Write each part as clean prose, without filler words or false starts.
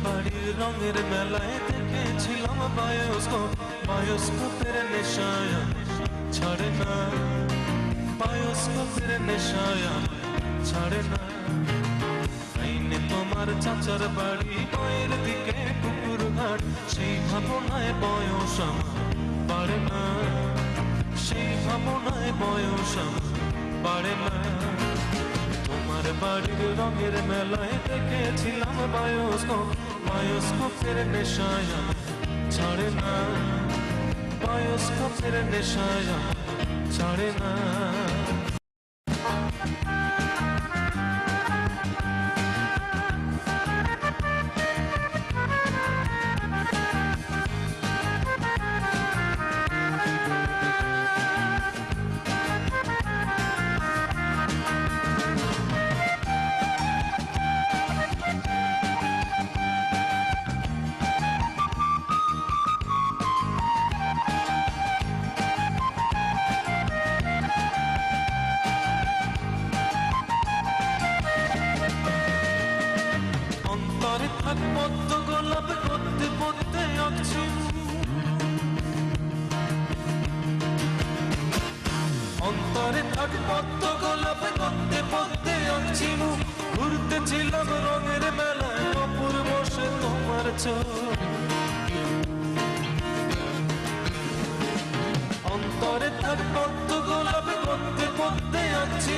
বাড়ির রঙের মেলায় দেখেছিলাম বায়োস্কোপের নেশায় ছাড়ে না, বায়োস্কোপের নেশায় ছাড়ে না। আইনে তোমার চাচার বাড়ি বয়ের দিকে পুকুর ঘাট, সেই ভাবনায় বয়স বাড়ে না, সেই ভাবনায় বয়স বাড়ে না। তোমার বাড়ির রঙের মেলায় দেখেছিলাম বায়োস্কোপের নেশায় ছাড়ে না, বায়োস্কোপের নেশায় ছাড়ে না। পদ্ম গোলাপ পড়তে পড়তে আঁকছি, অন্তরে থাক পদ্ম গোলাপ পড়তে পড়তে আঁকছি। ঘুরতেছিলাম রঙের মেলায় অপূর্ব সে তোমার চোখ, অন্তরে থাক পদ্ম গোলাপ পড়তে পড়তে আঁকছি।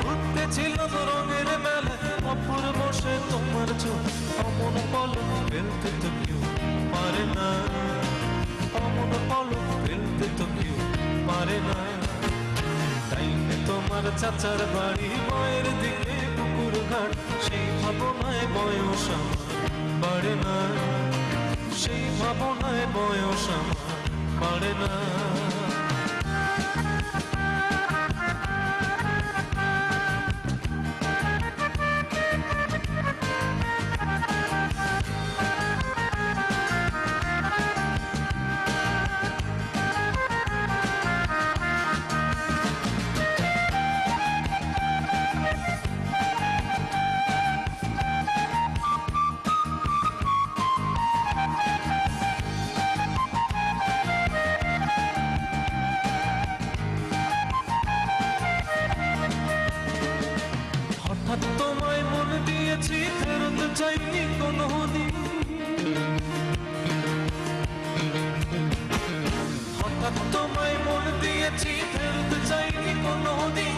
ঘুরতেছিলাম রঙের মেলায় অপূর্ব সে তোমার চোখ। অমন পলক ফেলতে তো কেউ পারে না, অমন পলক ফেলতে তো কেউ পারে না। তাইলে তোমার চাচার বাড়ি বয়ের দিকে পুকুর ঘাট, সেই ভাবনায় বয়স বাড়ে না, সেই ভাবনায় বয়স বাড়ে না। তোমায় মন দিয়েছি ফেরত চাইনি কোনো দিন, হঠাৎ তোমায় মন দিয়েছি ফেরত চাইনি কোনো দিন।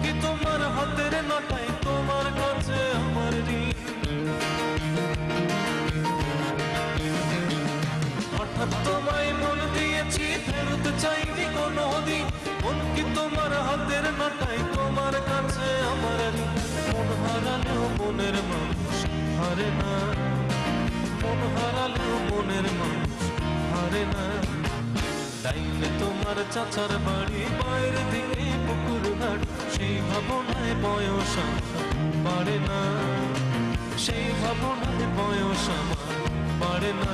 কি তোমার হাতের নাটাই তোমার কাছে আমার ঋণ, হঠাৎ তোমায় মন দিয়েছি ফেরত চাইনি কোনো দিন। কি তোমার হাতের নাটাই তোমার কাছে আমার ঋণ। মন হারালেও মনের মানুষ হারে না, মন হারালেও মনের মানুষ হারে না। তাইলে তোমার চাচার বাড়ি বাইরের দিকে পুকুর ঘাট, সেই ভাবনায় বয়স বাড়ে না, সেই ভাবনায় বয়স বাড়ে না।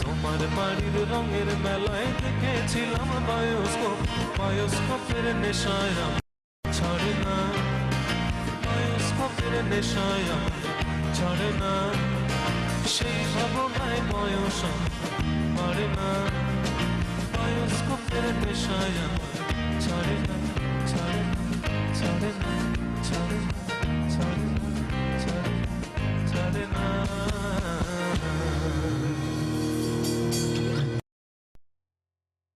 তোমার বাড়ির রঙের মেলায় দেখেছিলাম বায়োস্কোপের নেশায় ছাড়ে না, বায়োস্কোপের নেশায় ছাড়ে না। সেই ভাবনায় বয়স বাড়ে না, বায়োস্কোপের নেশায়